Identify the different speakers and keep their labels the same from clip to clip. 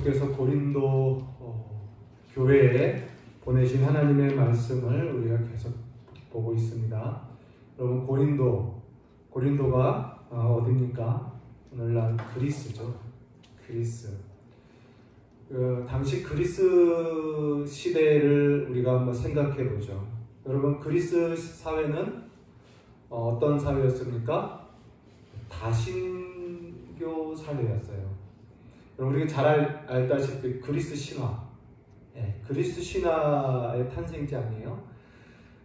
Speaker 1: 주께서 고린도 교회에 보내신 하나님의 말씀을 우리가 계속 보고 있습니다. 여러분, 고린도가 어디입니까? 오늘날 그리스죠. 그리스. 당시 그리스 시대를 우리가 한번 생각해 보죠. 여러분, 그리스 사회는 어떤 사회였습니까? 다신교 사회였어요. 여러분, 우리가 잘 알다시피 그리스 신화, 그리스 신화의 탄생지 아니에요?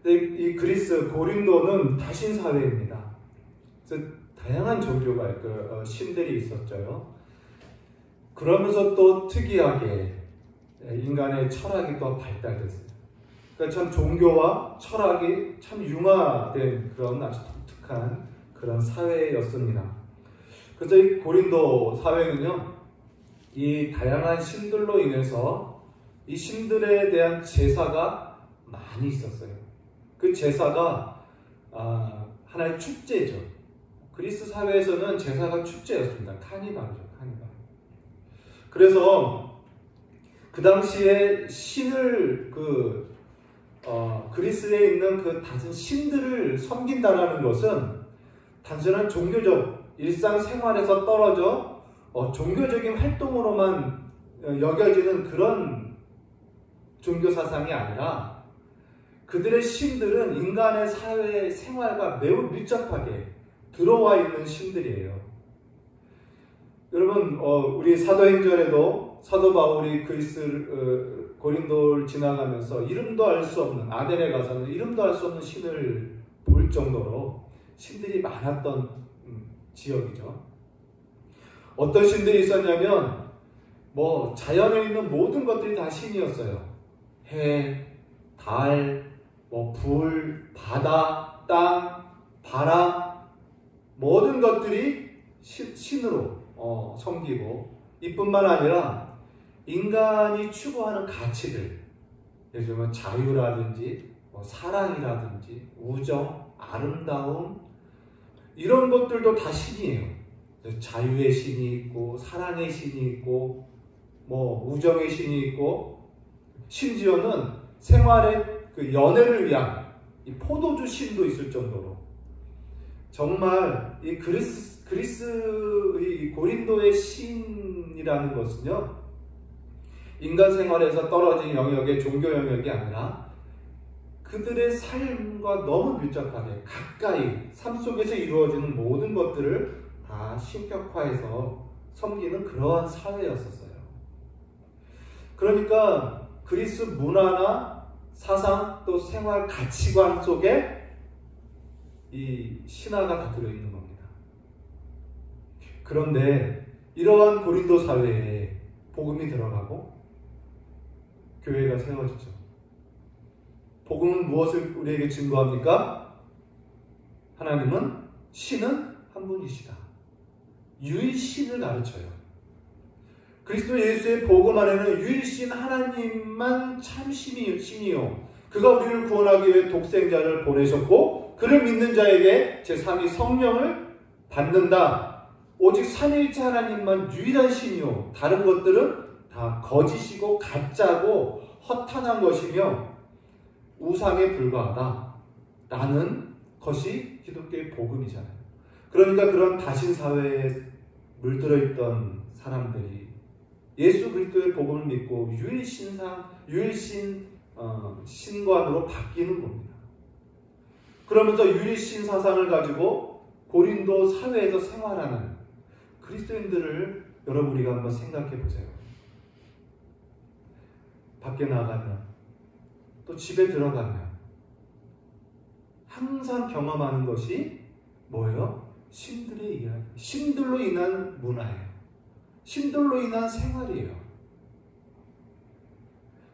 Speaker 1: 근데 이 그리스 고린도는 다신 사회입니다. 그래서 다양한 종교가 신들이 있었죠. 그러면서 또 특이하게 인간의 철학이 또 발달됐어요. 그러니까 참 종교와 철학이 참 융화된 그런 아주 독특한 그런 사회였습니다. 그래서 이 고린도 사회는요, 이 다양한 신들로 인해서 이 신들에 대한 제사가 많이 있었어요. 그 제사가 하나의 축제죠. 그리스 사회에서는 제사가 축제였습니다. 카니발이죠, 카니발. 그래서 그 당시에 신을 그리스에 있는 그 다른 신들을 섬긴다라는 것은 단순한 종교적 일상생활에서 떨어져 종교적인 활동으로만 여겨지는 그런 종교 사상이 아니라 그들의 신들은 인간의 사회 생활과 매우 밀접하게 들어와 있는 신들이에요. 여러분, 우리 사도행전에도 사도 바울이 그리스 고린도를 지나가면서 이름도 알 수 없는, 아덴에 가서는 이름도 알 수 없는 신을 볼 정도로 신들이 많았던 지역이죠. 어떤 신들이 있었냐면 자연에 있는 모든 것들이 다 신이었어요. 해, 달, 불, 바다, 땅, 바람, 모든 것들이 신으로 섬기고, 이뿐만 아니라 인간이 추구하는 가치들, 예를 들면 자유라든지 사랑이라든지 우정, 아름다움, 이런 것들도 다 신이에요. 자유의 신이 있고, 사랑의 신이 있고, 우정의 신이 있고, 심지어는 생활의 그 연애를 위한 이 포도주 신도 있을 정도로, 정말 이 이 고린도의 신이라는 것은요, 인간 생활에서 떨어진 영역의 종교 영역이 아니라 그들의 삶과 너무 밀접하게 가까이 삶 속에서 이루어지는 모든 것들을 다 신격화해서 섬기는 그러한 사회였었어요. 그러니까 그리스 문화나 사상 또 생활 가치관 속에 이 신화가 다 들어있는 겁니다. 그런데 이러한 고린도 사회에 복음이 들어가고 교회가 세워지죠. 복음은 무엇을 우리에게 증거합니까? 하나님은 신은 한 분이시다. 유일신을 가르쳐요. 그리스도 예수의 복음 안에는 유일신 하나님만 참 신이요, 그가 우리를 구원하기 위해 독생자를 보내셨고 그를 믿는 자에게 제3위 성령을 받는다. 오직 삼위일체 하나님만 유일한 신이요, 다른 것들은 다 거짓이고 가짜고 허탄한 것이며 우상에 불과하다 라는 것이 기독교의 복음이잖아요. 그러니까 그런 다신사회에 물들어 있던 사람들이 예수 그리스도의 복음을 믿고 유일신 신관으로 바뀌는 겁니다. 그러면서 유일신 사상을 가지고 고린도 사회에서 생활하는 그리스도인들을 여러분, 우리가 한번 생각해 보세요. 밖에 나가면, 또 집에 들어가면 항상 경험하는 것이 뭐예요? 신들의 이야기, 신들로 인한 문화예요. 신들로 인한 생활이에요.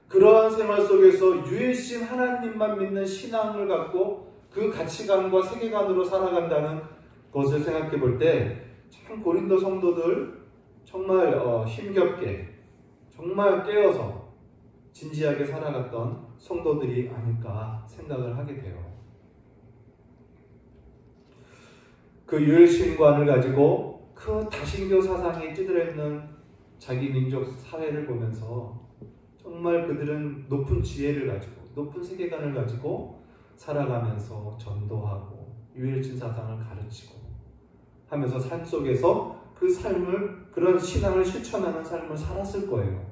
Speaker 1: 그러한 생활 속에서 유일신 하나님만 믿는 신앙을 갖고 그 가치관과 세계관으로 살아간다는 것을 생각해 볼 때 참 고린도 성도들 정말 힘겹게, 정말 깨어서 진지하게 살아갔던 성도들이 아닐까 생각을 하게 돼요. 그 유일신관을 가지고 그 다신교 사상이 찌들어 있는 자기 민족 사회를 보면서 정말 그들은 높은 지혜를 가지고 높은 세계관을 가지고 살아가면서 전도하고 유일신 사상을 가르치고 하면서 삶 속에서 그 삶을, 그런 신앙을 실천하는 삶을 살았을 거예요.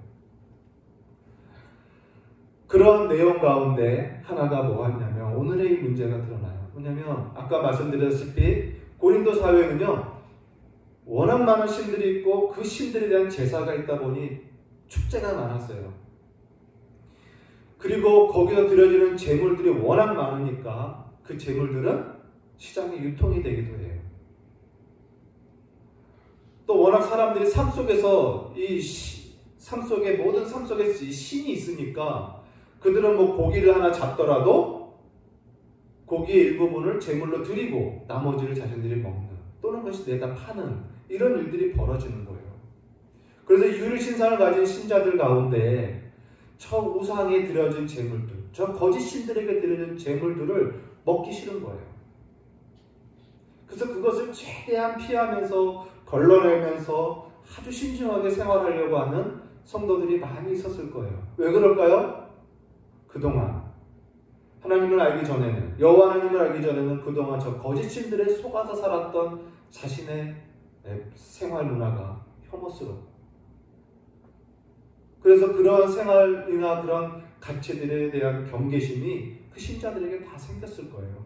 Speaker 1: 그런 내용 가운데 하나가 뭐였냐면 오늘의 이 문제가 드러나요. 뭐냐면 아까 말씀드렸다시피 고린도 사회는요, 워낙 많은 신들이 있고 그 신들에 대한 제사가 있다 보니 축제가 많았어요. 그리고 거기서 드려지는 제물들이 워낙 많으니까 그 제물들은 시장에 유통이 되기도 해요. 또 워낙 사람들이 삶 속에서 모든 삶 속에 신이 있으니까 그들은 뭐 고기를 하나 잡더라도 고기의 일부분을 제물로 드리고 나머지를 자신들이 먹는, 또는 그것이 내다 파는 이런 일들이 벌어지는 거예요. 그래서 유일신상을 가진 신자들 가운데 저 우상에 드려진 제물들, 저 거짓 신들에게 드려진 제물들을 먹기 싫은 거예요. 그래서 그것을 최대한 피하면서 걸러내면서 아주 신중하게 생활하려고 하는 성도들이 많이 있었을 거예요. 왜 그럴까요? 그동안 하나님을 알기 전에는, 여호와 하나님을 알기 전에는 그동안 저 거짓 신들에 속아서 살았던 자신의 생활 문화가 혐오스럽고, 그래서 그런 생활이나 그런 가치들에 대한 경계심이 그 신자들에게 다 생겼을 거예요.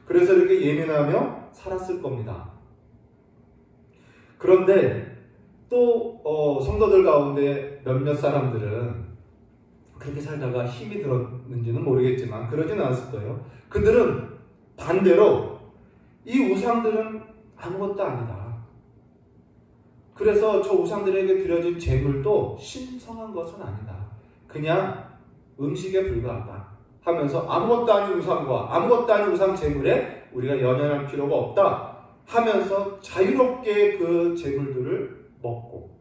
Speaker 1: 그래서 이렇게 예민하며 살았을 겁니다. 그런데 또 성도들 가운데 몇몇 사람들은 그렇게 살다가 힘이 들었는지는 모르겠지만 그러진 않았을 거예요. 그들은 반대로 이 우상들은 아무것도 아니다. 그래서 저 우상들에게 드려진 제물도 신성한 것은 아니다. 그냥 음식에 불과하다 하면서 아무것도 아닌 우상과 아무것도 아닌 우상 제물에 우리가 연연할 필요가 없다 하면서 자유롭게 그 제물들을 먹고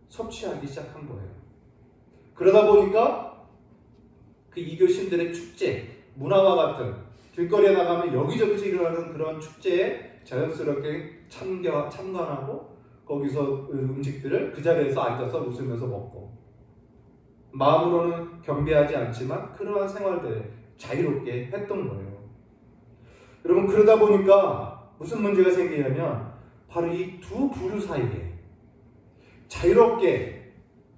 Speaker 1: 섭취하기 시작한 거예요. 그러다 보니까 그 이교신들의 축제, 문화와 같은 길거리에 나가면 여기저기서 일어나는 그런 축제에 자연스럽게 참관하고 거기서 음식들을 그 자리에서 앉아서 웃으면서 먹고, 마음으로는 경배하지 않지만 그러한 생활들을 자유롭게 했던 거예요. 여러분, 그러다 보니까 무슨 문제가 생기냐면 바로 이 두 부류 사이에 자유롭게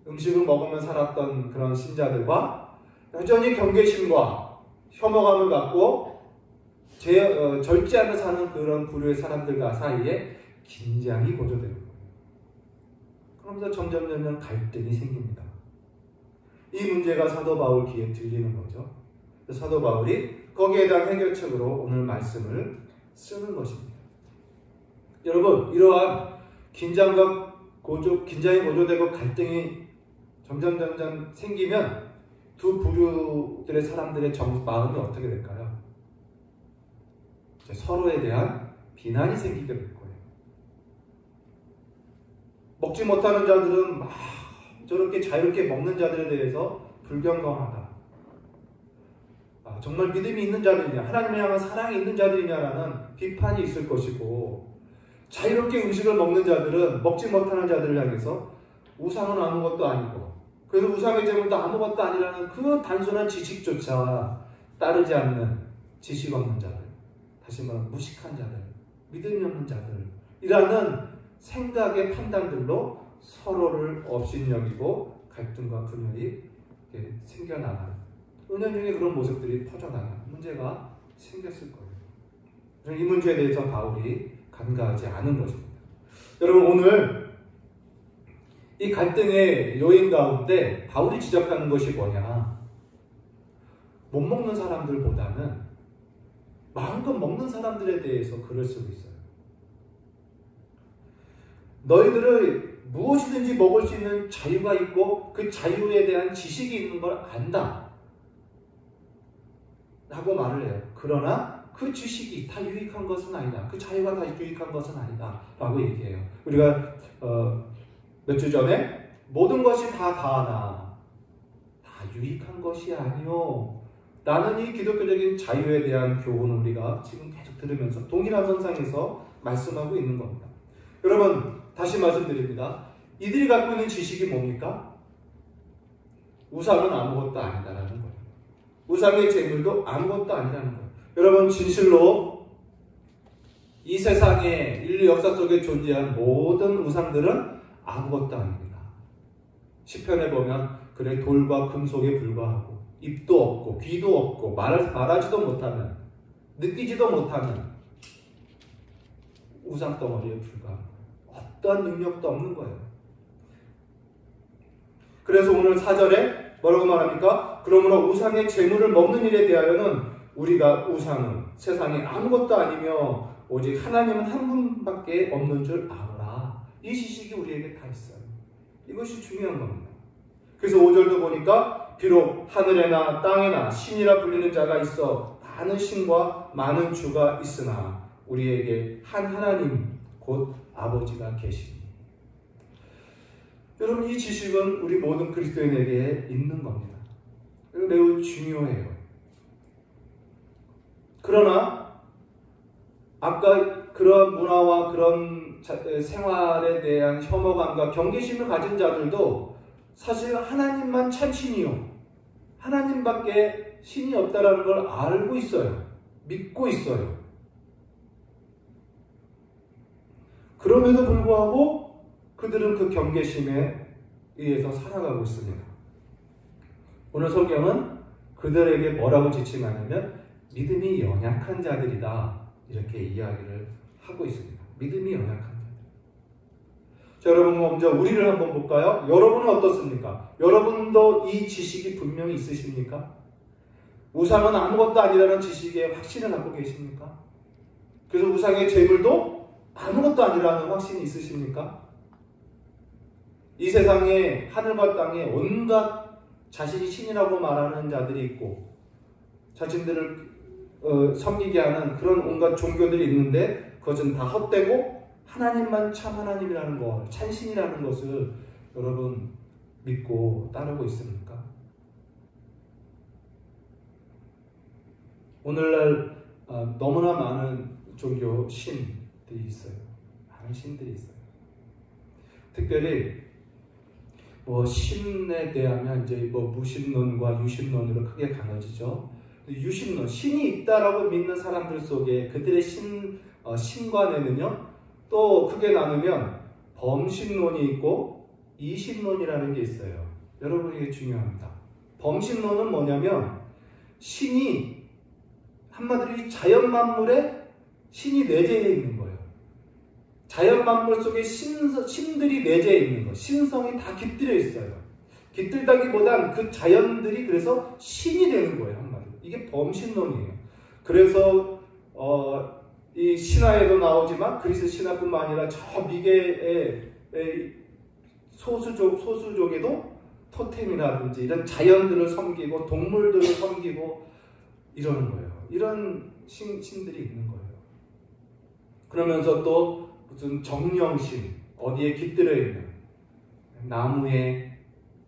Speaker 1: 음식을 먹으며 살았던 그런 신자들과 여전히 경계심과 혐오감을 갖고 절제하며 사는 그런 부류의 사람들과 사이에 긴장이 고조되는 거예요. 그러면서 점점 갈등이 생깁니다. 이 문제가 사도 바울 귀에 들리는 거죠. 사도 바울이 거기에 대한 해결책으로 오늘 말씀을 쓰는 것입니다. 여러분, 이러한 긴장이 고조되고 갈등이 점점 생기면 두 부류들의 사람들의 마음이 어떻게 될까요? 서로에 대한 비난이 생기게 될 거예요. 먹지 못하는 자들은 막 저렇게 자유롭게 먹는 자들에 대해서 불경건하다. 정말 믿음이 있는 자들이냐, 하나님을 향한 사랑이 있는 자들이냐라는 비판이 있을 것이고, 자유롭게 음식을 먹는 자들은 먹지 못하는 자들을 향해서 우상은 아무것도 아니고, 그래서 우상의 제물도 아무것도 아니라는 그 단순한 지식조차 따르지 않는 지식 없는 자들, 다시 말하면 무식한 자들, 믿음이 없는 자들이라는 생각의 판단들로 서로를 업신여기고 갈등과 분열이 생겨나가는, 은연중에 그런 모습들이 퍼져나가는 문제가 생겼을 거예요. 이 문제에 대해서 바울이 간과하지 않은 것입니다. 여러분, 오늘 이 갈등의 요인 가운데 바울이 지적하는 것이 뭐냐? 못 먹는 사람들보다는 마음껏 먹는 사람들에 대해서 글을 쓰고 있어요. 너희들은 무엇이든지 먹을 수 있는 자유가 있고 그 자유에 대한 지식이 있는 걸 안다 라고 말을 해요. 그러나 그 지식이 다 유익한 것은 아니다. 그 자유가 다 유익한 것은 아니다 라고 얘기해요. 우리가 몇 주 전에 모든 것이 다 가하나 다 유익한 것이 아니요 라는 이 기독교적인 자유에 대한 교훈을 우리가 지금 계속 들으면서 동일한 선상에서 말씀하고 있는 겁니다. 여러분, 다시 말씀드립니다. 이들이 갖고 있는 지식이 뭡니까? 우상은 아무것도 아니다라는 거예요. 우상의 재물도 아무것도 아니라는 거예요. 여러분, 진실로 이 세상에 인류 역사 속에 존재한 모든 우상들은 아무것도 아닙니다. 시편에 보면 그래 돌과 금속에 불과하고 입도 없고 귀도 없고 말하지도 못하는, 느끼지도 못하는 우상덩어리에 불과한 거예요. 어떠한 능력도 없는 거예요. 그래서 오늘 4절에 뭐라고 말합니까? 그러므로 우상의 재물을 먹는 일에 대하여는 우리가 우상은 세상에 아무것도 아니며 오직 하나님은 한 분밖에 없는 줄 아노라. 이 지식이 우리에게 다 있어요. 이것이 중요한 겁니다. 그래서 5절도 보니까 비록 하늘에나 땅에나 신이라 불리는 자가 있어 많은 신과 많은 주가 있으나 우리에게 한 하나님 곧 아버지가 계시니. 여러분, 이 지식은 우리 모든 그리스도인에게 있는 겁니다. 매우 중요해요. 그러나 아까 그런 문화와 그런 생활에 대한 혐오감과 경계심을 가진 자들도 사실 하나님만 참 신이요, 하나님밖에 신이 없다라는 걸 알고 있어요. 믿고 있어요. 그럼에도 불구하고 그들은 그 경계심에 의해서 살아가고 있습니다. 오늘 성경은 그들에게 뭐라고 지칭하냐면 믿음이 연약한 자들이다, 이렇게 이야기를 하고 있습니다. 믿음이 연약한 자들. 자, 여러분, 먼저 우리를 한번 볼까요? 여러분은 어떻습니까? 여러분도 이 지식이 분명히 있으십니까? 우상은 아무것도 아니라는 지식에 확신을 갖고 계십니까? 그래서 우상의 재물도 아무것도 아니라는 확신이 있으십니까? 이 세상에 하늘과 땅에 온갖 자신이 신이라고 말하는 자들이 있고 자신들을 섬기게 하는 그런 온갖 종교들이 있는데 그것은 다 헛되고 하나님만 참 하나님이라는 것, 참신이라는 것을 여러분 믿고 따르고 있습니까? 오늘날 너무나 많은 종교 신들이 있어요. 많은 신들이 있어요. 특별히 신에 대하면 이제 무신론과 유신론으로 크게 나눠지죠. 유신론, 신이 있다라고 믿는 사람들 속에 그들의 신관에는요, 또 크게 나누면 범신론이 있고 이신론이라는 게 있어요. 여러분, 이게 중요합니다. 범신론은 뭐냐면 신이 한마디로 이 자연 만물에 신이 내재해 있는 거예요. 자연 만물 속에 신들이 내재해 있는 거, 신성이 다 깃들여 있어요. 깃들다기보단 그 자연들이 그래서 신이 되는 거예요, 한마디로. 이게 범신론이에요. 그래서 이 신화에도 나오지만 그리스 신화뿐만 아니라 저 미개의 소수족에도 토템이라든지 이런 자연들을 섬기고 동물들을 섬기고 이러는 거예요. 이런 신들이 있는 거예요. 그러면서 또 무슨 정령신, 어디에 깃들어 있는 나무에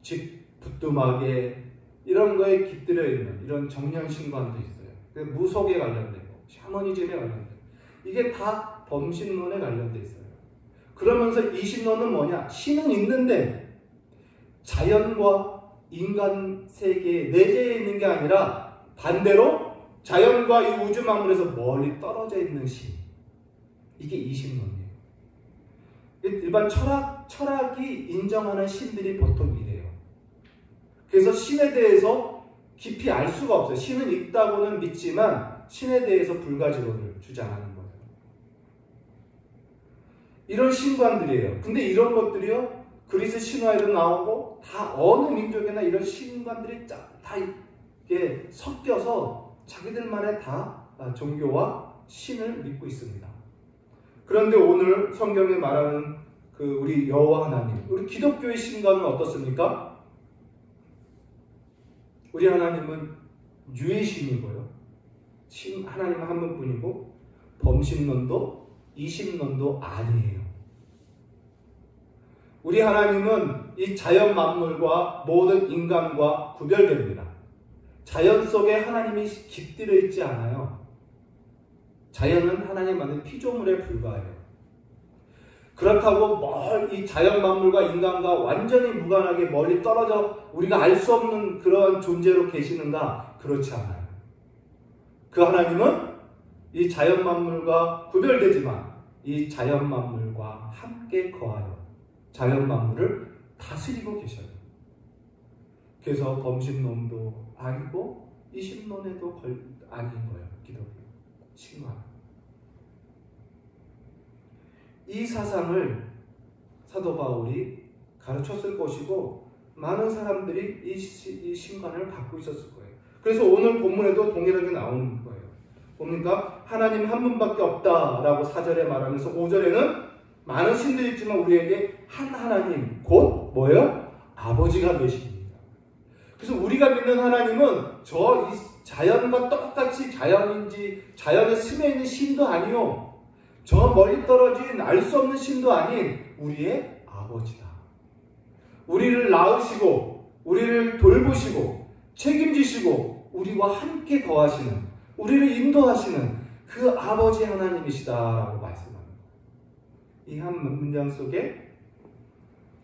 Speaker 1: 집 부뚜막에 이런 거에 깃들어 있는 이런 정령신관도 있어요. 무속에 관련되고 샤머니즘에 관련되고 이게 다 범신론에 관련돼 있어요. 그러면서 이 신론은 뭐냐? 신은 있는데 자연과 인간 세계에 내재해 있는 게 아니라 반대로 자연과 이 우주 만물에서 멀리 떨어져 있는 신. 이게 이신론이에요. 일반 철학이 인정하는 신들이 보통 이래요. 그래서 신에 대해서 깊이 알 수가 없어요. 신은 있다고는 믿지만 신에 대해서 불가지론을 주장하는 거예요. 이런 신관들이에요. 근데 이런 것들이요, 그리스 신화에도 나오고 다 어느 민족이나 이런 신관들이 다 이렇게 섞여서 자기들만의 다 종교와 신을 믿고 있습니다. 그런데 오늘 성경에 말하는 우리 여호와 하나님, 우리 기독교의 신관은 어떻습니까? 우리 하나님은 유일신이고요. 하나님은 한 분뿐이고 범신론도 이신론도 아니에요. 우리 하나님은 이 자연 만물과 모든 인간과 구별됩니다. 자연 속에 하나님이 깃들어 있지 않아요. 자연은 하나님 만든 피조물에 불과해요. 그렇다고 이 자연 만물과 인간과 완전히 무관하게 멀리 떨어져 우리가 알 수 없는 그런 존재로 계시는가? 그렇지 않아요. 그 하나님은 이 자연 만물과 구별되지만 이 자연 만물과 함께 거하여 자연 만물을 다스리고 계셔요. 그래서 범신론도 아니고 이신론에도 아닌 거예요. 기독교 신과. 이 사상을 사도 바울이 가르쳤을 것이고 많은 사람들이 이 신관을 갖고 있었을 거예요. 그래서 오늘 본문에도 동일하게 나오는 거예요. 뭡니까? 하나님 한 분밖에 없다라고 4절에 말하면서 5절에는 많은 신들이 있지만 우리에게 한 하나님 곧 뭐예요? 아버지가 계십니다. 그래서 우리가 믿는 하나님은 이 자연과 똑같이 자연에 스며 있는 신도 아니요, 저 멀리 떨어진 알 수 없는 신도 아닌 우리의 아버지다. 우리를 낳으시고 우리를 돌보시고 책임지시고 우리와 함께 거하시는, 우리를 인도하시는 그 아버지 하나님이시다라고 말씀합니다. 이 한 문장 속에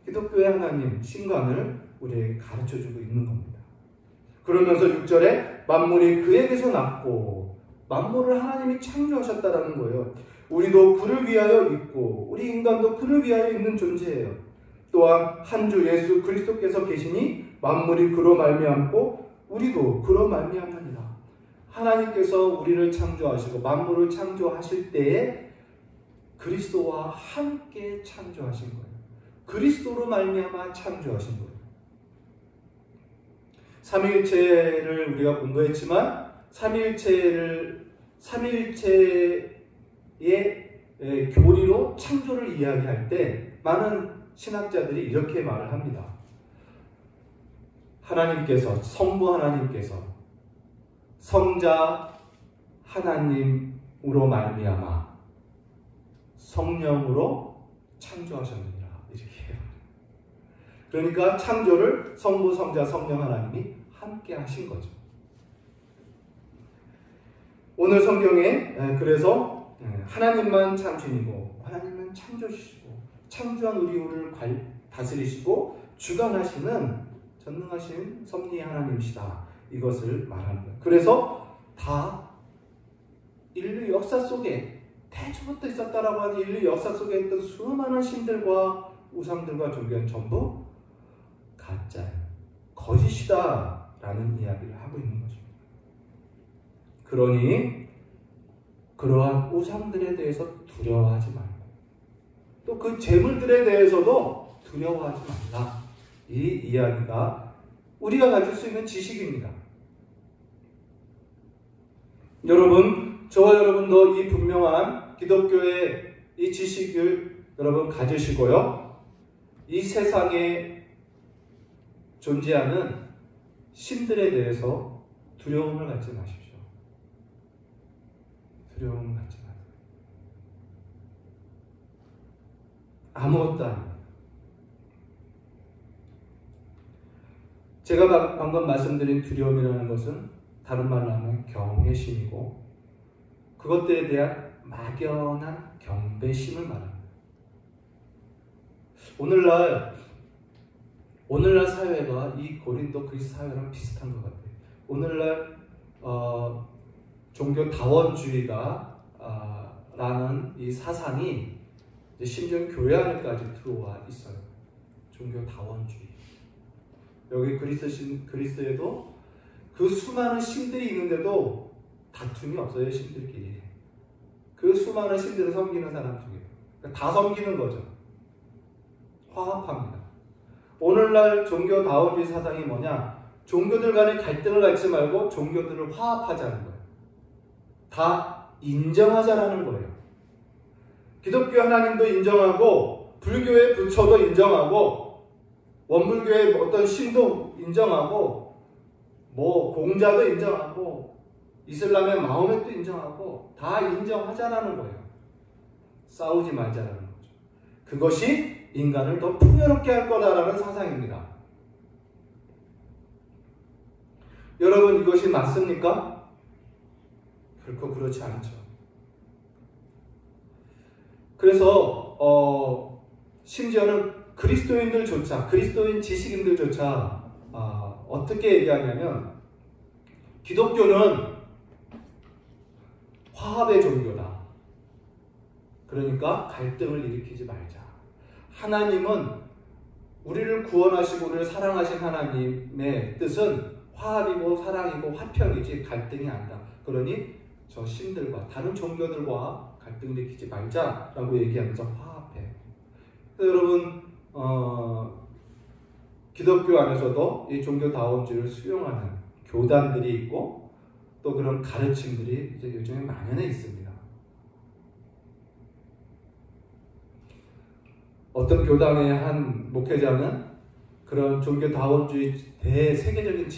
Speaker 1: 기독교의 하나님 신관을 우리에게 가르쳐주고 있는 겁니다. 그러면서 6절에 만물이 그에게서 났고, 만물을 하나님이 창조하셨다라는 거예요. 우리도 그를 위하여 있고 우리 인간도 그를 위하여 있는 존재예요. 또한 한 주 예수 그리스도께서 계시니 만물이 그로 말미암고 우리도 그로 말미암느니라. 하나님께서 우리를 창조하시고 만물을 창조하실 때에 그리스도와 함께 창조하신 거예요. 그리스도로 말미암아 창조하신 거예요. 삼위일체를 우리가 공부했지만 삼위일체의 교리로 창조를 이야기할 때 많은 신학자들이 이렇게 말을 합니다. 하나님께서, 성부 하나님께서 성자 하나님으로 말미암아 성령으로 창조하셨느니라. 이렇게 해요. 그러니까 창조를 성부, 성자, 성령 하나님이 함께 하신 거죠. 오늘 성경에 그래서 하나님만 창조이고 하나님은 창조주시고 창조한 우리를 다스리시고 주관하시는 전능하신 섭리의 하나님이시다. 이것을 말하는 거예요. 그래서 다 인류 역사 속에 태초부터 있었다라고 하는 인류 역사 속에 있던 수많은 신들과 우상들과 종교는 전부 가짜예요. 거짓이다라는 이야기를 하고 있는 거죠. 그러니 그러한 우상들에 대해서 두려워하지 말고 또 그 재물들에 대해서도 두려워하지 말라. 이 이야기가 우리가 가질 수 있는 지식입니다. 여러분, 저와 여러분도 이 분명한 기독교의 이 지식을 여러분 가지시고요. 이 세상에 존재하는 신들에 대해서 두려움을 갖지 마십시오. 두려움을 갖지 마세요. 아무것도 아닙니다. 제가 방금 말씀드린 두려움이라는 것은 다른 말로 하면 경외심이고 그것들에 대한 막연한 경배심을 말합니다. 오늘날 사회가 이 고린도 그리스 사회랑 비슷한 것 같아요. 오늘날 종교 다원주의가 라는 이 사상이 이제 심지어 교회 안에까지 들어와 있어요. 종교 다원주의. 여기 그리스에도 그 수많은 신들이 있는데도 다툼이 없어요. 신들끼리. 그 수많은 신들을 섬기는 사람 중에 그러니까 다 섬기는 거죠. 화합합니다. 오늘날 종교 다원주의 사상이 뭐냐? 종교들 간의 갈등을 갖지 말고 종교들을 화합하자는 거예요. 다 인정하자라는 거예요. 기독교 하나님도 인정하고 불교의 부처도 인정하고 원불교의 어떤 신도 인정하고 뭐 공자도 인정하고 이슬람의 마호멧도 인정하고 다 인정하자라는 거예요. 싸우지 말자라는 거죠. 그것이 인간을 더 풍요롭게 할 거다라는 사상입니다. 여러분, 이것이 맞습니까? 결코 그렇지 않죠. 그래서 심지어는 그리스도인 지식인들조차 어떻게 얘기하냐면 기독교는 화합의 종교다. 그러니까 갈등을 일으키지 말자. 하나님은 우리를 구원하시고 우리를 사랑하신 하나님의 뜻은 화합이고 사랑이고 화평이지 갈등이 아니다. 그러니 저 신들과 다른 종교들과 갈등 일으키지 말자라고 얘기하면서 화합해. 여러분 기독교 안에서도 이 종교다원주의를 수용하는 교단들이 있고 또 그런 가르침들이 이제 요즘에 만연해 있습니다. 어떤 교단의 한 목회자는 그런 종교다원주의 대세계적인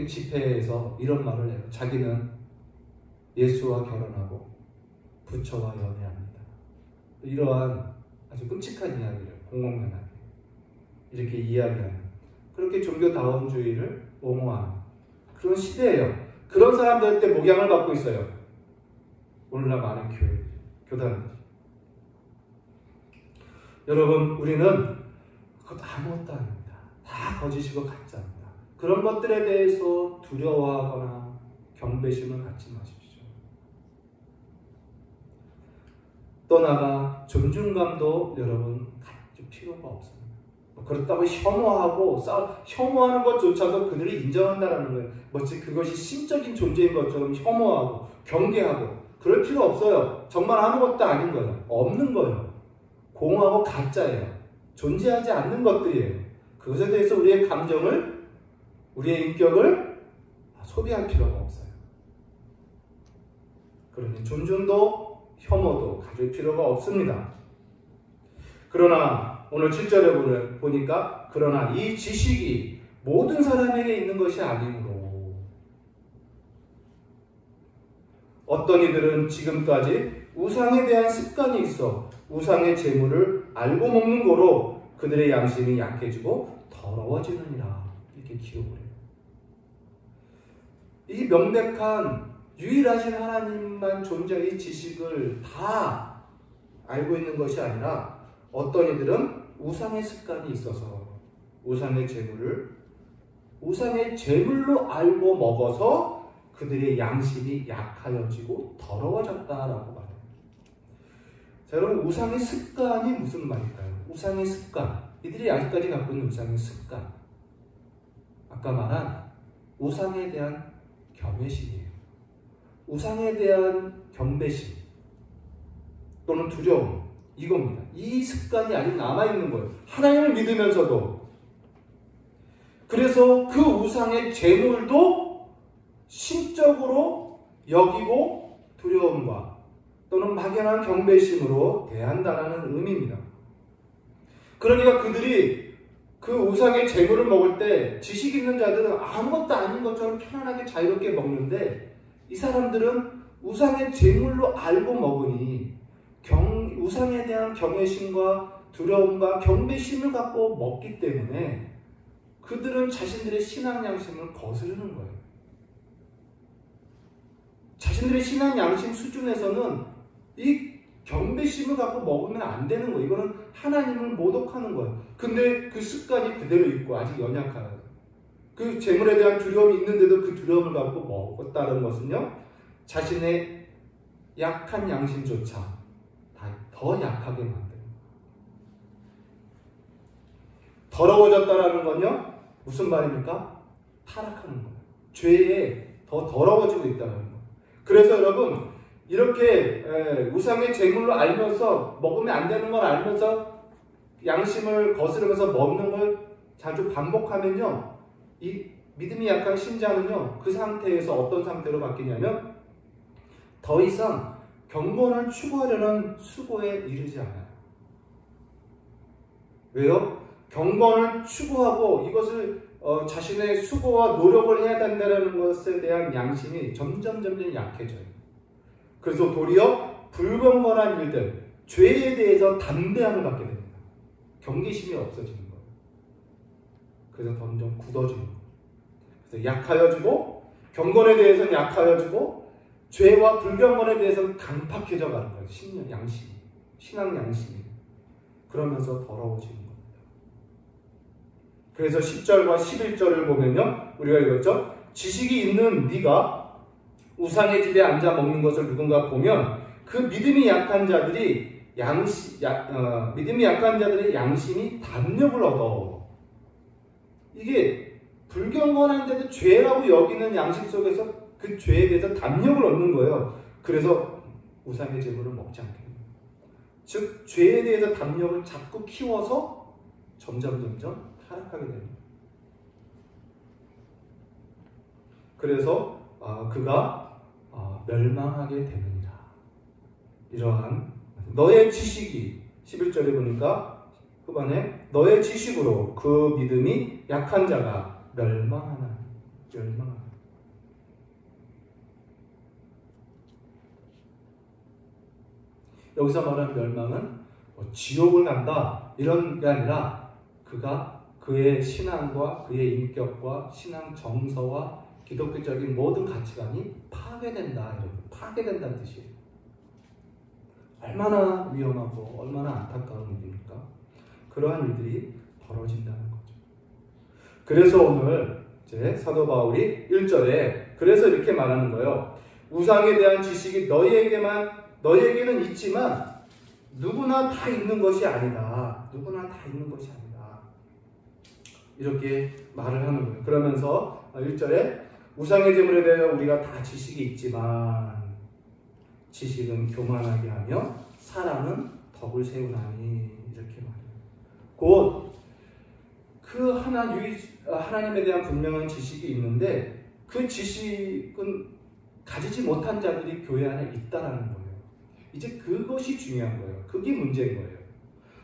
Speaker 1: 집회에서 이런 말을 해요. 자기는 예수와 결혼하고 부처와 연애합니다. 이러한 아주 끔찍한 이야기를 공공연하게 이렇게 이야기하는, 그렇게 종교다원주의를 옹호하는 그런 시대예요. 그런 사람들한테 목양을 받고 있어요. 오늘날 많은 교단들. 여러분, 우리는 그것 아무것도 아닙니다. 다 거짓이고 가짜입니다. 그런 것들에 대해서 두려워하거나 경배심을 갖지 마십시오. 또 나아가 존중감도 여러분 갖을 필요가 없습니다. 그렇다고 혐오하는 것조차도 그들이 인정한다는 거예요. 마치 그것이 신적인 존재인 것처럼 혐오하고 경계하고 그럴 필요 없어요. 정말 아무것도 아닌 거예요. 없는 거예요. 공허하고 가짜예요. 존재하지 않는 것들이에요. 그것에 대해서 우리의 감정을, 우리의 인격을 소비할 필요가 없어요. 그러니 존중도 혐오도 가질 필요가 없습니다. 그러나 오늘 7절에 보니까 그러나 이 지식이 모든 사람에게 있는 것이 아니므로 어떤 이들은 지금까지 우상에 대한 습관이 있어 우상의 재물을 알고 먹는 거로 그들의 양심이 약해지고 더러워지느니라, 이렇게 기록을 해요. 이 명백한 유일하신 하나님만 존재의 지식을 다 알고 있는 것이 아니라 어떤 이들은 우상의 습관이 있어서 우상의 재물로 알고 먹어서 그들의 양심이 약하여지고 더러워졌다라고 말해요. 자, 여러분, 우상의 습관이 무슨 말일까요? 우상의 습관, 이들이 아직까지 갖고 있는 우상의 습관, 아까 말한 우상에 대한 경외심이에요. 우상에 대한 경배심 또는 두려움, 이겁니다. 이 습관이 아직 남아있는 거예요. 하나님을 믿으면서도. 그래서 그 우상의 재물도 신적으로 여기고 두려움과 또는 막연한 경배심으로 대한다는 의미입니다. 그러니까 그들이 그 우상의 재물을 먹을 때 지식 있는 자들은 아무것도 아닌 것처럼 편안하게 자유롭게 먹는데, 이 사람들은 우상의 재물로 알고 먹으니 우상에 대한 경외심과 두려움과 경배심을 갖고 먹기 때문에 그들은 자신들의 신앙 양심을 거스르는 거예요. 자신들의 신앙 양심 수준에서는 이 경배심을 갖고 먹으면 안 되는 거예요. 이거는 하나님을 모독하는 거예요. 근데 그 습관이 그대로 있고 아직 연약하다. 그 재물에 대한 두려움이 있는데도 그 두려움을 갖고 먹었다는 것은요, 자신의 약한 양심조차 더 약하게 만듭니다. 더러워졌다라는 건요, 무슨 말입니까? 타락하는 거예요. 죄에 더 더러워지고 있다는 거예요. 그래서 여러분, 이렇게 우상의 재물로 알면서 먹으면 안 되는 걸 알면서 양심을 거스르면서 먹는 걸 자주 반복하면요, 이 믿음이 약한 신자는요, 그 상태에서 어떤 상태로 바뀌냐면 더 이상 경건을 추구하려는 수고에 이르지 않아요. 왜요? 경건을 추구하고 이것을 자신의 수고와 노력을 해야 된다는 것에 대한 양심이 점점 약해져요. 그래서 도리어 불경건한 일들, 죄에 대해서 담대함을 갖게 됩니다. 경계심이 없어지는 거예요. 그래서 점점 굳어지는 거예요. 그래서 약하여지고, 경건에 대해서는 약하여지고, 죄와 불경건에 대해서는 강팍해져 가는 거예요. 양심이. 신앙 양심이. 그러면서 더러워지는 겁니다. 그래서 10절과 11절을 보면요, 우리가 읽었죠? 지식이 있는 네가 우상의 집에 앉아 먹는 것을 누군가 보면 그 믿음이 약한 자들의 양심이 담력을 얻어. 이게 불경건한데도 죄라고 여기는 양심 속에서 그 죄에 대해서 담력을 얻는 거예요. 그래서 우상의 제물을 먹지 않게 됩니다. 즉 죄에 대해서 담력을 자꾸 키워서 점점 타락하게 됩니다. 그래서 그가 멸망하게 되느니라. 이러한 너의 지식이 11절에 보니까 후반에 너의 지식으로 그 믿음이 약한 자가 멸망하나. 여기서 말하는 멸망은 지옥을 간다 이런 게 아니라 그가 그의 신앙과 그의 인격과 신앙 정서와 기독교적인 모든 가치관이 파괴된다. 이런 파괴된다는 뜻이에요. 얼마나 위험하고 얼마나 안타까운 일입니까? 그러한 일들이 벌어진다는 거죠. 그래서 오늘 이제 사도 바울이 1절에 그래서 이렇게 말하는 거예요. 우상에 대한 지식이 너희에게는 있지만 누구나 다 있는 것이 아니다. 누구나 다 있는 것이 아니다. 이렇게 말을 하는 거예요. 그러면서 1절에 우상의 제물에 대해 우리가 다 지식이 있지만 지식은 교만하게 하며 사랑은 덕을 세우나니 이렇게 말해요. 곧 그 하나님에 대한 분명한 지식이 있는데 그 지식은 가지지 못한 자들이 교회 안에 있다라는 거예요. 이제 그것이 중요한 거예요. 그게 문제인 거예요.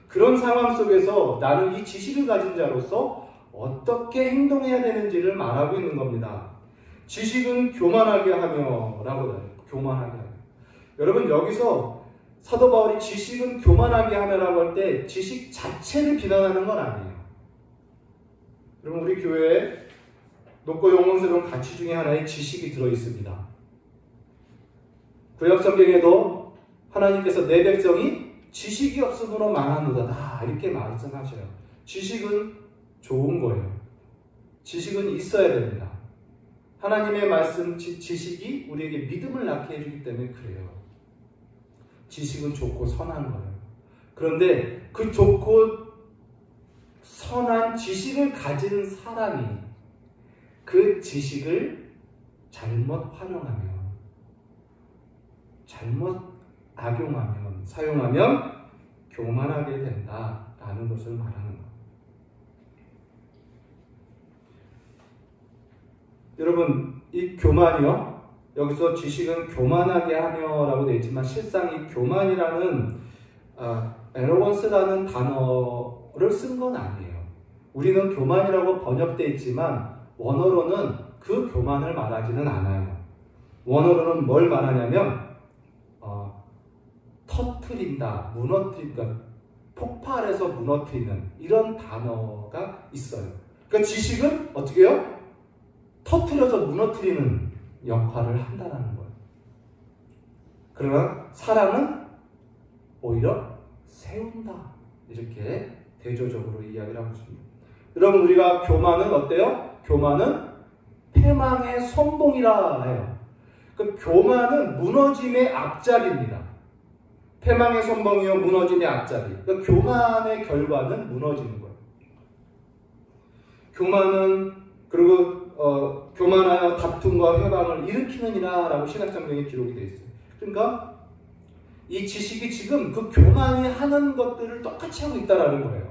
Speaker 1: 그런 상황 속에서 나는 이 지식을 가진 자로서 어떻게 행동해야 되는지를 말하고 있는 겁니다. 지식은 교만하게 하며 라고 해요. 교만하게 하며. 여러분 여기서 사도 바울이 지식은 교만하게 하며라고 할 때 지식 자체를 비난하는 건 아니에요. 여러분 우리 교회에 높고 영광스러운 가치 중에 하나의 지식이 들어있습니다. 구약 성경에도 하나님께서 내 백성이 지식이 없으므로 망하노다 이렇게 말씀하셔요. 지식은 좋은 거예요. 지식은 있어야 됩니다. 하나님의 말씀 지식이 우리에게 믿음을 낳게 해주기 때문에 그래요. 지식은 좋고 선한 거예요. 그런데 그 좋고 선한 지식을 가진 사람이 그 지식을 잘못 활용하면, 잘못 악용하면, 사용하면 교만하게 된다라는 것을 말하는 거예요. 여러분, 이 교만이요. 여기서 지식은 교만하게 하며라고 되어 있지만 실상 이 교만이라는 에로건스라는 단어를 쓴 건 아니에요. 우리는 교만이라고 번역되어 있지만 원어로는 그 교만을 말하지는 않아요. 원어로는 뭘 말하냐면 터트린다, 무너뜨린다, 폭발해서 무너뜨리는 이런 단어가 있어요. 그러니까 지식은 어떻게 해요? 터트려서 무너뜨리는 역할을 한다는 거예요. 그러나 사랑은 오히려 세운다. 이렇게 대조적으로 이야기를 하고 있습니다. 여러분 우리가 교만은 어때요? 교만은 패망의 선봉이라 해요. 그 교만은 무너짐의 앞자리입니다. 패망의 선봉이요 무너짐의 앞자리. 그러니까 교만의 결과는 무너지는 거예요. 교만은 그리고 교만하여 다툼과 회방을 일으키느니라 라고 신약성경에 기록이 되어 있어요. 그러니까 이 지식이 지금 그 교만이 하는 것들을 똑같이 하고 있다는 거예요.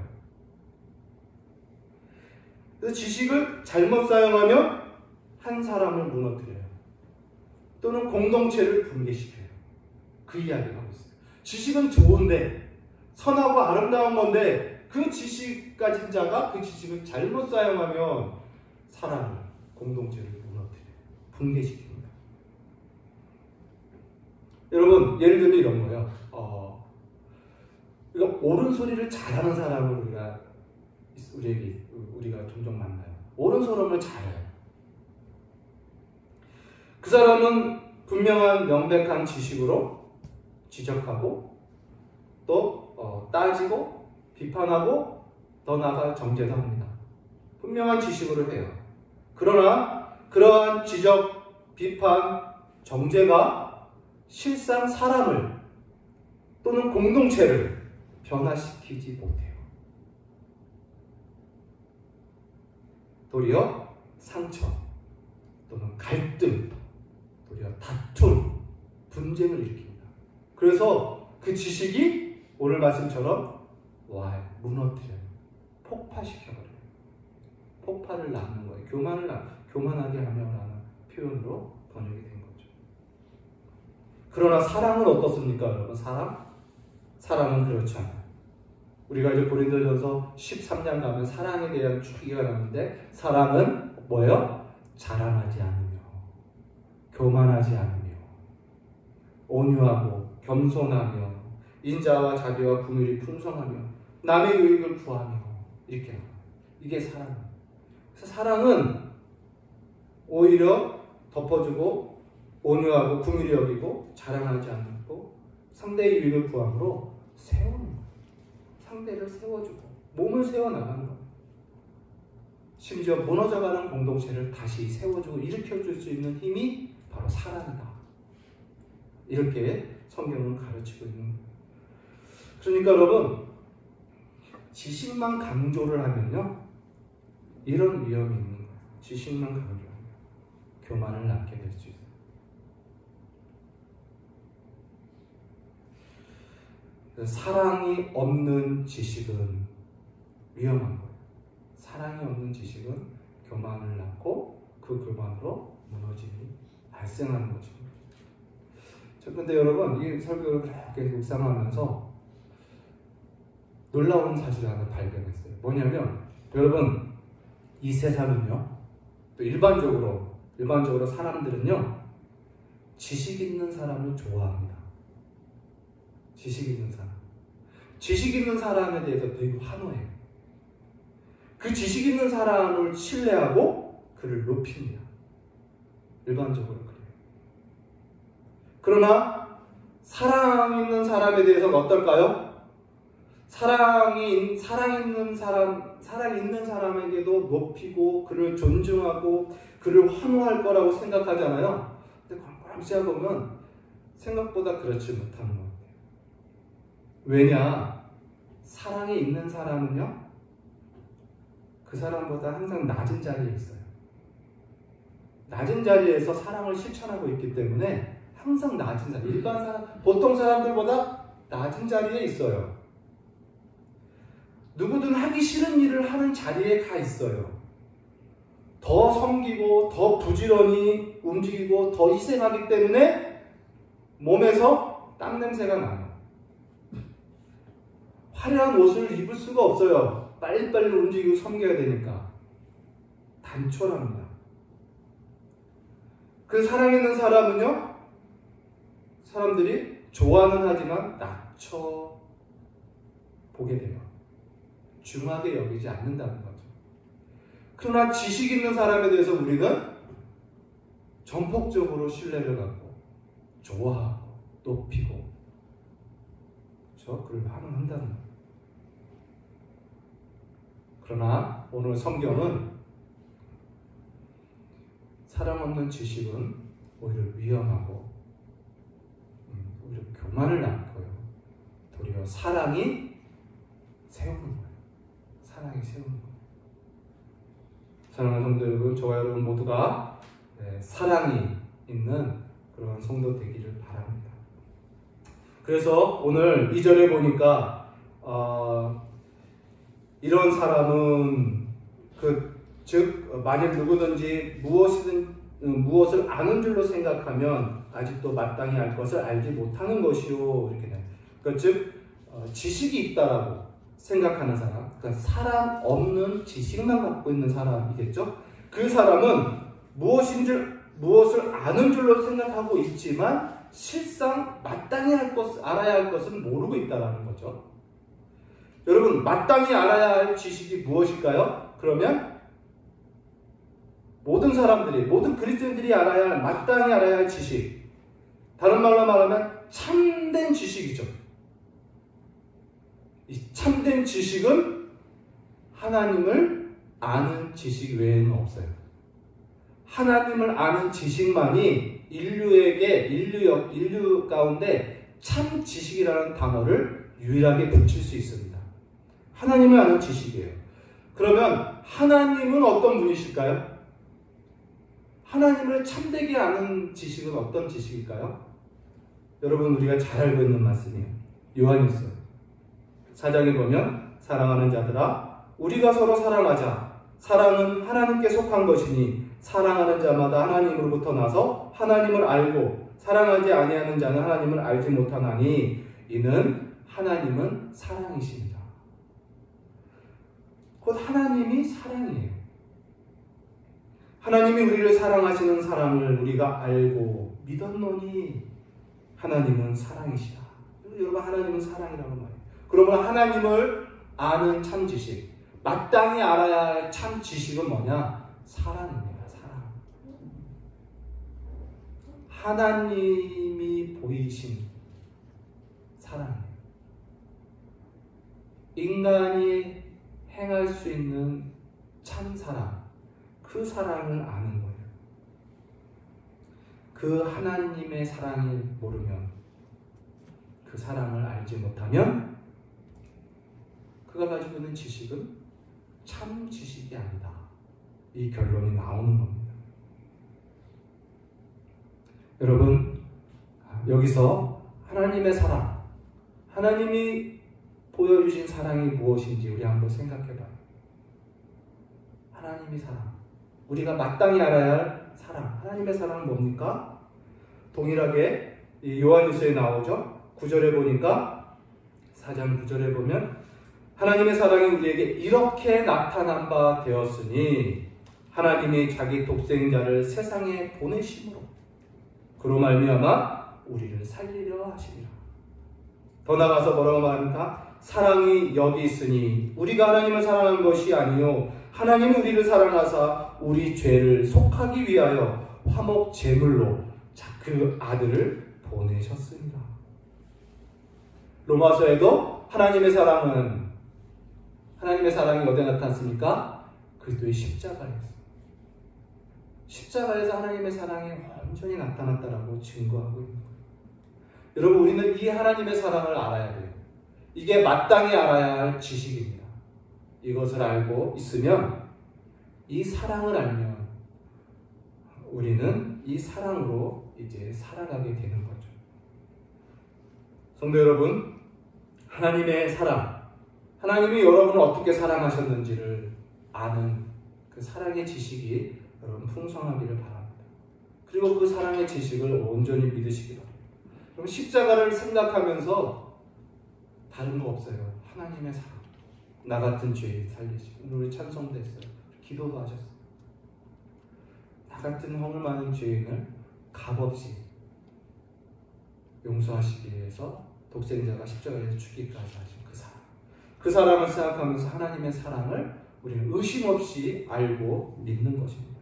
Speaker 1: 그래서 지식을 잘못 사용하면 한 사람을 무너뜨려요. 또는 공동체를 붕괴시켜요. 그 이야기를 하고 있어요. 지식은 좋은데 선하고 아름다운 건데 그 지식 가진 자가 그 지식을 잘못 사용하면 사람을, 공동체를 무너뜨려요. 붕괴시킵니다. 여러분 예를 들면 이런 거예요. 옳은 소리를 잘하는 사람을 우리가 종종 만나요. 옳은 소리를 잘해요. 그 사람은 분명한 명백한 지식으로 지적하고 또 따지고 비판하고 더 나아가 정죄도 합니다. 분명한 지식으로 해요. 그러나 그러한 지적, 비판, 정죄가 실상 사람을 또는 공동체를 변화시키지 못해요. 도리어 상처 또는 갈등, 도리어 다툼, 분쟁을 일으킵니다. 그래서 그 지식이 오늘 말씀처럼 무너뜨려요. 폭파시켜버려요. 폭발을 낳는 거예요. 교만하게 하며라는 표현으로 번역이 된 거죠. 그러나 사랑은 어떻습니까, 여러분? 사랑은 그렇지 않아요. 우리가 이제 고린도전서 13장 가면 사랑에 대한 주기가 나오는데, 사랑은 뭐예요? 자랑하지 않으며, 교만하지 않으며, 온유하고 겸손하며, 인자와 자비와 긍휼이 풍성하며, 남의 유익을 구하며, 이렇게 나와요. 이게 사랑입니다. 그래서 사랑은 오히려 덮어주고 온유하고 긍휼히 여기고 자랑하지 않고 상대의 유익을 구함으로 세우는 거예요. 상대를 세워주고 몸을 세워나가는 거예요. 심지어 무너져가는 공동체를 다시 세워주고 일으켜줄 수 있는 힘이 바로 사랑이다. 이렇게 성경은 가르치고 있는 거예요. 그러니까 여러분, 지식만 강조를 하면요, 이런 위험이 있는 거예요. 지식만 강조하면 교만을 낳게 될 수 있어요. 사랑이 없는 지식은 위험한 거예요. 사랑이 없는 지식은 교만을 낳고 그 교만으로 무너짐이 발생하는 것입니다. 그런데 여러분, 이 설교를 그렇게 묵상하면서 놀라운 사실을 하나 발견했어요. 뭐냐면, 여러분, 이 세상은요, 또 일반적으로 사람들은요, 지식 있는 사람을 좋아합니다. 지식 있는 사람. 지식 있는 사람에 대해서 되게 환호해요. 그 지식 있는 사람을 신뢰하고 그를 높입니다. 일반적으로 그래요. 그러나 사랑 있는 사람에 대해서는 어떨까요? 사랑 있는 사람에게도 높이고 그를 존중하고 그를 환호할 거라고 생각하잖아요. 근데 곰곰이 생각해보면 생각보다 그렇지 못한 것 같아요. 왜냐? 사랑이 있는 사람은요, 그 사람보다 항상 낮은 자리에 있어요. 낮은 자리에서 사랑을 실천하고 있기 때문에 항상 낮은 자리, 보통 사람들보다 낮은 자리에 있어요. 누구든 하기 싫은 일을 하는 자리에 가 있어요. 더 섬기고 더 부지런히 움직이고 더 희생하기 때문에 몸에서 땀 냄새가 나요. 화려한 옷을 입을 수가 없어요. 빨리빨리 움직이고 섬겨야 되니까. 단촐합니다. 그 사랑 있는 사람은요, 사람들이 좋아는 하지만 낮춰 보게 돼요. 중하게 여기지 않는다는 거죠. 그러나 지식 있는 사람에 대해서 우리는 전폭적으로 신뢰를 갖고 좋아하고 높이고, 그렇죠? 그를 환호한다는 거예요. 그러나 오늘 성경은 사랑 없는 지식은 오히려 위험하고 오히려 교만을 낳고요. 도리어 사랑이 세우는 거예요. 사랑이 세우는 거예요. 사랑하는 성도 여러분, 저와 여러분 모두가 사랑이 있는 그런 성도 되기를 바랍니다. 그래서 오늘 2절에 보니까 이런 사람은 즉 만일 누구든지 무엇을 아는 줄로 생각하면 아직도 마땅히 알 것을 알지 못하는 것이요, 이렇게 돼요. 그러니까 즉 지식이 있다라고 생각하는 사람, 그러니까 사람 없는 지식만 갖고 있는 사람이겠죠. 그 사람은 무엇을 아는 줄로 생각하고 있지만 실상 마땅히 알아야 할 것은 모르고 있다라는 거죠. 여러분, 마땅히 알아야 할 지식이 무엇일까요? 그러면 모든 그리스도인들이 마땅히 알아야 할 지식, 다른 말로 말하면 참된 지식이죠. 참된 지식은 하나님을 아는 지식 외에는 없어요. 하나님을 아는 지식만이 인류 가운데 참 지식이라는 단어를 유일하게 붙일 수 있습니다. 하나님을 아는 지식이에요. 그러면 하나님은 어떤 분이실까요? 하나님을 참되게 아는 지식은 어떤 지식일까요? 여러분, 우리가 잘 알고 있는 말씀이에요. 요한일서 4장에 보면 사랑하는 자들아 우리가 서로 사랑하자. 사랑은 하나님께 속한 것이니 사랑하는 자마다 하나님으로부터 나서 하나님을 알고 사랑하지 아니하는 자는 하나님을 알지 못하나니 이는 하나님은 사랑이십니다. 곧 하나님이 사랑이에요. 하나님이 우리를 사랑하시는 사랑을 우리가 알고 믿었노니 하나님은 사랑이시다. 여러분, 하나님은 사랑이라고 말해요. 그러면 하나님을 아는 참 지식, 마땅히 알아야 할 참 지식은 뭐냐? 사랑입니다. 사랑. 하나님이 보이신 사랑이에요. 인간이 행할 수 있는 참 사랑, 그 사랑을 아는 거예요. 그 하나님의 사랑을 모르면, 그 사랑을 알지 못하면 그가 가지고 있는 지식은 참 지식이 아니다. 이 결론이 나오는 겁니다. 여러분, 여기서 하나님의 사랑, 하나님이 보여주신 사랑이 무엇인지 우리 한번 생각해봐요. 하나님의 사랑, 우리가 마땅히 알아야 할 사랑, 하나님의 사랑은 뭡니까? 동일하게 요한일서에 나오죠. 9절에 보니까 4장 9절에 보면 하나님의 사랑이 우리에게 이렇게 나타난 바 되었으니 하나님이 자기 독생자를 세상에 보내심으로 그로 말미암아 우리를 살리려 하시리라. 더 나아가서 뭐라고 말합니까? 사랑이 여기 있으니 우리가 하나님을 사랑한 것이 아니요 하나님이 우리를 사랑하사 우리 죄를 속하기 위하여 화목 제물로 그 아들을 보내셨습니다. 로마서에도 하나님의 사랑이 어디에 나타났습니까? 그리스도의 십자가에서. 십자가에서 하나님의 사랑이 완전히 나타났다라고 증거하고 있는 거예요. 여러분, 우리는 이 하나님의 사랑을 알아야 돼요. 이게 마땅히 알아야 할 지식입니다. 이것을 알고 있으면, 이 사랑을 알면 우리는 이 사랑으로 이제 살아가게 되는 거죠. 성도 여러분, 하나님의 사랑, 하나님이 여러분을 어떻게 사랑하셨는지를 아는 그 사랑의 지식이 여러분 풍성하기를 바랍니다. 그리고 그 사랑의 지식을 온전히 믿으시기 바랍니다. 그럼 십자가를 생각하면서 다른 거 없어요. 하나님의 사랑, 나 같은 죄인 살리시고, 오늘 우리 찬송도 했어요. 기도도 하셨어요. 나 같은 허물 많은 죄인을 값없이 용서하시기 위해서 독생자가 십자가에서 죽기까지 하신 그 사랑, 그 사랑을 생각하면서 하나님의 사랑을 우리는 의심 없이 알고 믿는 것입니다.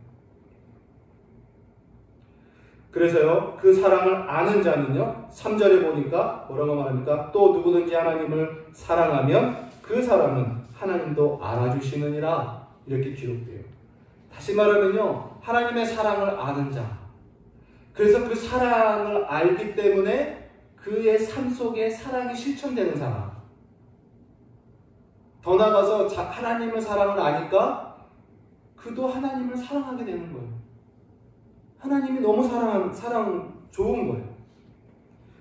Speaker 1: 그래서요, 그 사랑을 아는 자는요, 3절에 보니까 뭐라고 말합니까? 또 누구든지 하나님을 사랑하면 그 사람은 하나님도 알아주시느니라, 이렇게 기록돼요. 다시 말하면요, 하나님의 사랑을 아는 자, 그래서 그 사랑을 알기 때문에 그의 삶 속에 사랑이 실천되는 사람, 더 나아가서 하나님의 사랑을 아니까 그도 하나님을 사랑하게 되는 거예요. 하나님이 너무 사랑 좋은 거예요.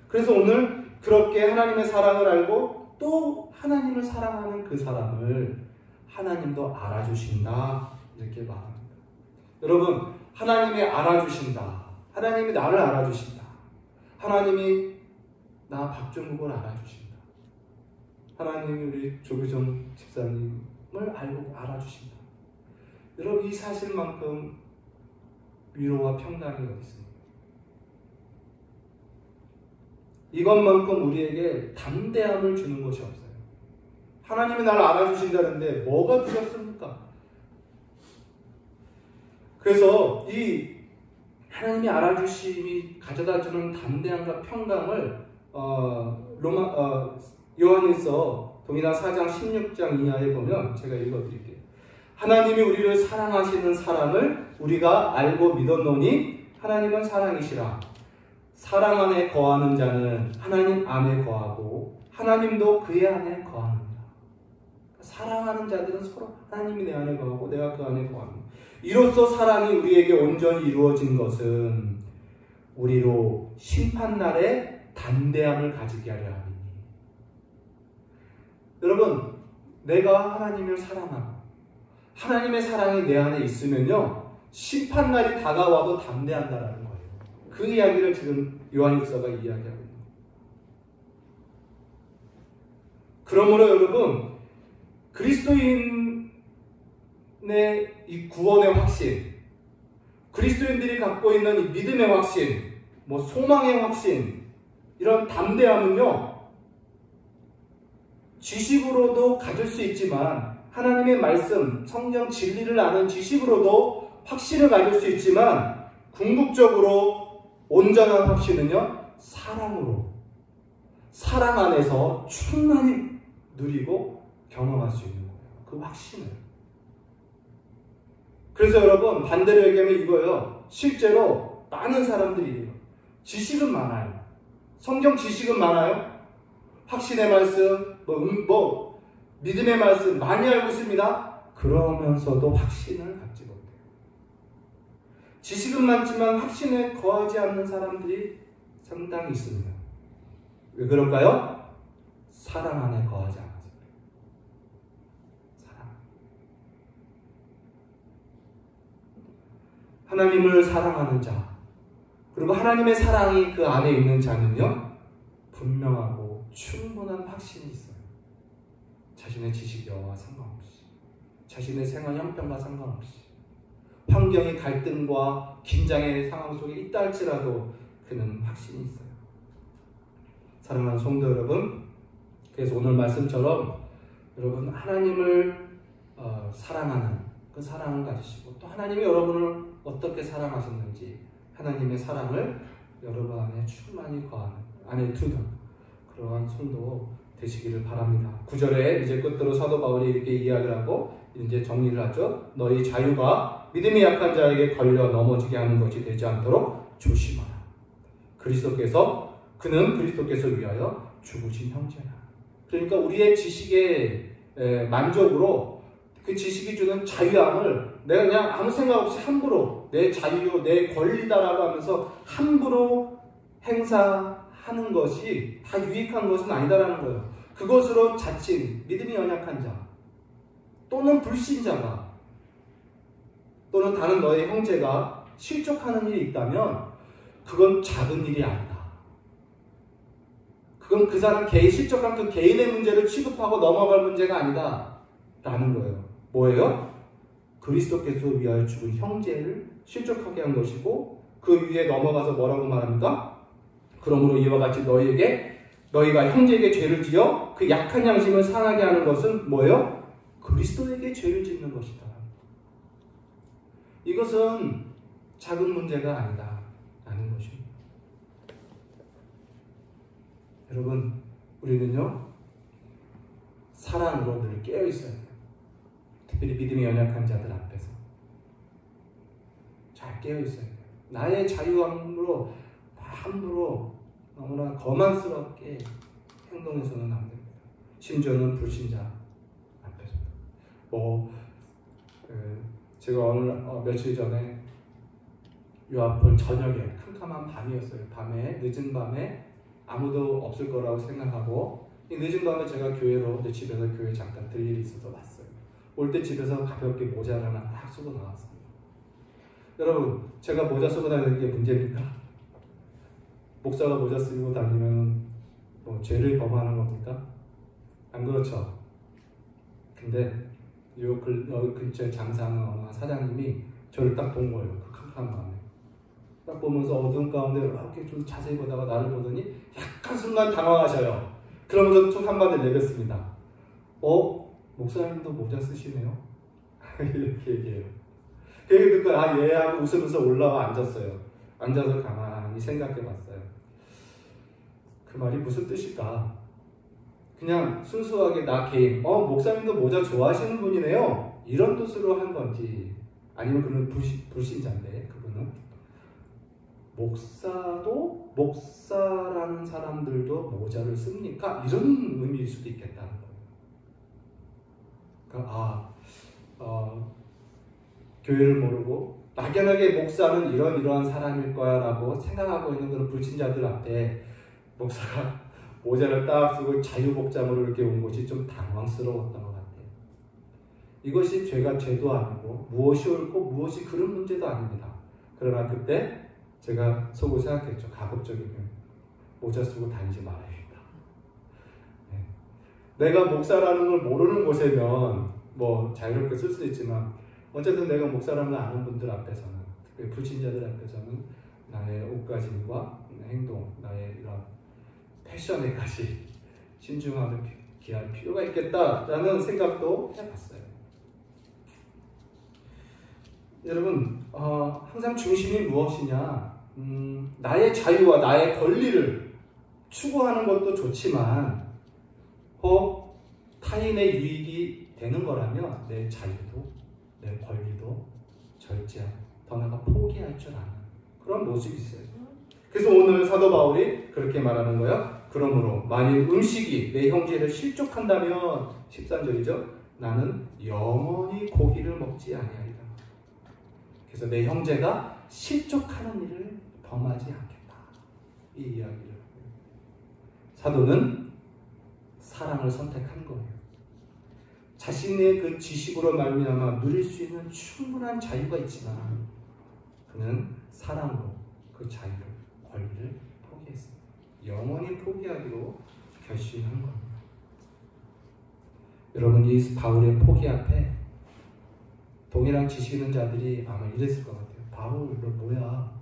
Speaker 1: 그래서 오늘 그렇게 하나님의 사랑을 알고 또 하나님을 사랑하는 그 사람을 하나님도 알아주신다, 이렇게 말합니다. 여러분, 하나님이 알아주신다, 하나님이 나를 알아주신다, 하나님이 나 박종국을 알아주신다, 하나님이 우리 조규정 집사님을 알아주신다. 여러분, 이 사실만큼 위로와 평강이 어디 있습니까? 이것만큼 우리에게 담대함을 주는 것이 없어요. 하나님이 나를 알아주신다는데 뭐가 두렵습니까? 그래서 이 하나님이 알아주심이 가져다주는 담대함과 평강을
Speaker 2: 요한일서 동일한 4장 16장 이하에 보면 제가 읽어드릴게요. 하나님이 우리를 사랑하시는 사랑을 우리가 알고 믿었노니 하나님은 사랑이시라. 사랑 안에 거하는 자는 하나님 안에 거하고 하나님도 그의 안에 거하느니라. 사랑하는 자들은 서로 하나님이 내 안에 거하고 내가 그 안에 거합니다. 이로써 사랑이 우리에게 온전히 이루어진 것은 우리로 심판날에 담대함을 가지게 하려 함이니. 여러분, 내가 하나님을 사랑하고 하나님의 사랑이 내 안에 있으면요, 심판날이 다가와도 담대한다라는 거예요. 그 이야기를 지금 요한일서가 이야기하고 있는 거예요. 그러므로 여러분, 그리스도인의 이 구원의 확신, 그리스도인들이 갖고 있는 이 믿음의 확신, 소망의 확신, 이런 담대함은요, 지식으로도 가질 수 있지만, 하나님의 말씀, 성경 진리를 아는 지식으로도 확신을 가질 수 있지만, 궁극적으로 온전한 확신은요, 사랑으로, 사랑 안에서 충만히 누리고 경험할 수 있는 거예요. 그 확신을. 그래서 여러분, 반대로 얘기하면 이거예요. 실제로 많은 사람들이 지식은 많아요. 성경 지식은 많아요. 확신의 말씀, 믿음의 말씀 많이 알고 있습니다. 그러면서도 확신을 갖지 못해요. 지식은 많지만 확신에 거하지 않는 사람들이 상당히 있습니다. 왜 그럴까요? 사랑 안에 거하지 않아서. 사랑. 하나님을 사랑하는 자, 그리고 하나님의 사랑이 그 안에 있는 자는요, 분명하고 충분한 확신이 있어요. 자신의 지식여와 상관없이, 자신의 생활 형편과 상관없이, 환경의 갈등과 긴장의 상황 속에 있다 할지라도 그는 확신이 있어요. 사랑하는 성도 여러분, 그래서 오늘 말씀처럼 여러분 하나님을 사랑하는 그 사랑을 가지시고, 또 하나님이 여러분을 어떻게 사랑하셨는지 하나님의 사랑을 여러분 안에 충만히 거하는, 안에 두는 그러한 성도 되시기를 바랍니다. 9절에 이제 끝으로 사도 바울이 이렇게 이야기를 하고 이제 정리를 하죠. 너희 자유가 믿음이 약한 자에게 걸려 넘어지게 하는 것이 되지 않도록 조심하라. 그는 그리스도께서 위하여 죽으신 형제라. 그러니까 우리의 지식의 만족으로 그 지식이 주는 자유함을 내가 그냥 아무 생각 없이 함부로 내 자유, 내 권리다라고 하면서 함부로 행사하는 것이 다 유익한 것은 아니다라는 거예요. 그것으로 자칫 믿음이 연약한 자 또는 불신자가 또는 다른 너의 형제가 실족하는 일이 있다면 그건 작은 일이 아니다. 그건 그 사람 개인 실족한 그 개인의 문제를 취급하고 넘어갈 문제가 아니다 라는 거예요. 뭐예요? 그리스도께서 위하여 죽은 형제를 실족하게 한 것이고, 그 위에 넘어가서 뭐라고 말합니까? 그러므로 이와 같이 너희가 형제에게 죄를 지어 그 약한 양심을 상하게 하는 것은 뭐예요? 그리스도에게 죄를 짓는 것이다. 이것은 작은 문제가 아니다 라는 것입니다. 여러분, 우리는요, 사랑으로 늘 깨어있어야 돼요. 특별히 믿음이 연약한 자들 앞에서 잘 깨어있어야 돼요. 나의 자유함으로 함부로 너무나 거만스럽게 행동해서는 안 됩니다. 심지어는 불신자 앞에서. 제가 오늘 며칠 전에 요 앞을 저녁에 캄캄한 밤이었어요. 늦은 밤에 아무도 없을 거라고 생각하고, 이 늦은 밤에 제가 내 집에서 교회 잠깐 들 일이 있어서 왔어요. 올 때 집에서 가볍게 모자를 하나 딱 쓰고 나왔습니다. 여러분, 제가 모자 쓰고 다니는 게 문제입니까? 목사가 모자 쓰고 다니면 죄를 범하는 겁니까? 안 그렇죠? 근데 요 근처에 장사하는 어느 사장님이 저를 딱 본 거예요. 그 캄캄한 밤에. 딱 보면서 어두운 가운데 이렇게 좀 자세히 보다가 나를 보더니 약간 순간 당황하셔요. 그러면서 툭 한마디 내뱉습니다. 목사님도 모자 쓰시네요? 이렇게 얘기해요. 그 얘기 듣고 예 하고 웃으면서 올라와 앉았어요. 앉아서 가만히 생각해 봤어요. 그 말이 무슨 뜻일까? 그냥 순수하게 나 개인, 목사님도 모자 좋아하시는 분이네요, 이런 뜻으로 한 건지, 아니면 그는 불신자인데 그분은 목사라는 사람들도 모자를 씁니까? 이런 의미일 수도 있겠다는 거예요. 그러니까 교회를 모르고 막연하게 목사는 이러한 사람일 거야 라고 생각하고 있는 그런 불신자들 앞에 목사가 모자를 딱 쓰고 자유복장으로 이렇게 온 것이 좀 당황스러웠던 것 같아요. 이것이 죄도 아니고 무엇이 옳고 무엇이 그런 문제도 아닙니다. 그러나 그때 제가 속으로 생각했죠. 가급적이면 모자 쓰고 다니지 말아야겠다. 네. 내가 목사라는 걸 모르는 곳에면 뭐 자유롭게 쓸 수도 있지만, 어쨌든 내가 목사라는 걸 아는 분들 앞에서는, 특히 불신자들 앞에서는 나의 옷가짐과 행동, 나의 이런 패션에까지 신중하게 기할 필요가 있겠다라는 생각도 해봤어요. 여러분, 항상 중심이 무엇이냐? 나의 자유와 나의 권리를 추구하는 것도 좋지만, 혹 타인의 유익이 되는 거라면 내 자유도, 내 권리도 절제하고 더 나아가 포기할 줄 아는 그런 모습이 있어요. 그래서 오늘 사도 바울이 그렇게 말하는 거예요. 그러므로 만일 음식이 내 형제를 실족한다면, 13절이죠. 나는 영원히 고기를 먹지 아니하리라. 그래서 내 형제가 실족하는 일을 범하지 않겠다, 이 이야기를. 사도는 사랑을 선택한 거예요. 자신의 그 지식으로 말미암아 누릴 수 있는 충분한 자유가 있지만 그는 사랑으로 그 자유를, 권리를 포기했습니다. 영원히 포기하기로 결심한 겁니다. 여러분, 이 바울의 포기 앞에 동일한 지식 있는 자들이 아마 이랬을 것 같아요. 바울, 너 뭐야?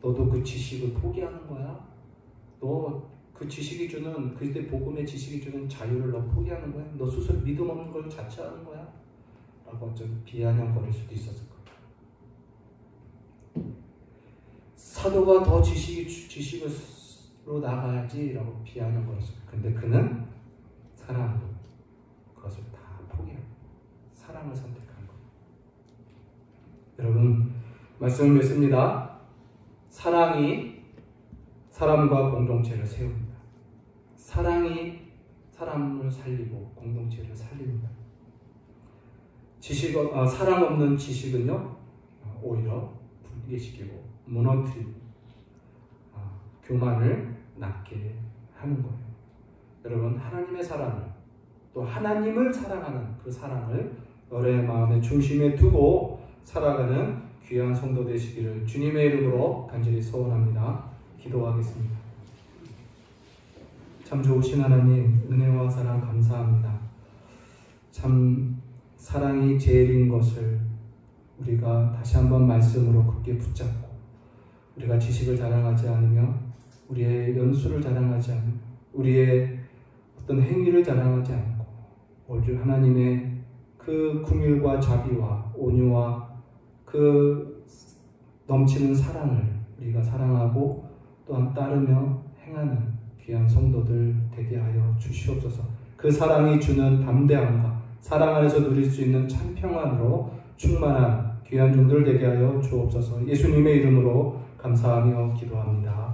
Speaker 2: 너도 그 지식을 포기하는 거야? 너 그 지식이 주는, 그때 복음의 지식이 주는 자유를 너 포기하는 거야? 너 스스로 믿음 없는 걸 자처하는 거야? 라고 좀 비아냥거릴 수도 있었을 거예요. 사도가 더 지식으로 나가야지 라고 비아냥거렸어요. 근데 그는 사랑으로 그것을 다 포기하고 사랑을 선택한 거예요. 여러분, 말씀을 맺습니다. 사랑이 사람과 공동체를 세웁니다. 사랑이 사람을 살리고 공동체를 살립니다. 사랑 없는 지식은요, 오히려 분리시키고 무너뜨리고 교만을 낳게 하는 거예요. 여러분, 하나님의 사랑을, 또 하나님을 사랑하는 그 사랑을 너의 마음의 중심에 두고 살아가는 귀한 성도 되시기를 주님의 이름으로 간절히 소원합니다. 기도하겠습니다. 참 좋으신 하나님, 은혜와 사랑 감사합니다. 참 사랑이 제일인 것을 우리가 다시 한번 말씀으로 굳게 붙잡고, 우리가 지식을 자랑하지 않으며, 우리의 연수를 자랑하지 않으며, 우리의 어떤 행위를 자랑하지 않고, 오직 하나님의 그 긍휼과 자비와 온유와 그 넘치는 사랑을 우리가 사랑하고 또한 따르며 행하는 귀한 성도들 되게 하여 주시옵소서. 그 사랑이 주는 담대함과 사랑 안에서 누릴 수 있는 참 평안으로 충만한 귀한 종들 되게 하여 주옵소서. 예수님의 이름으로 감사하며 기도합니다.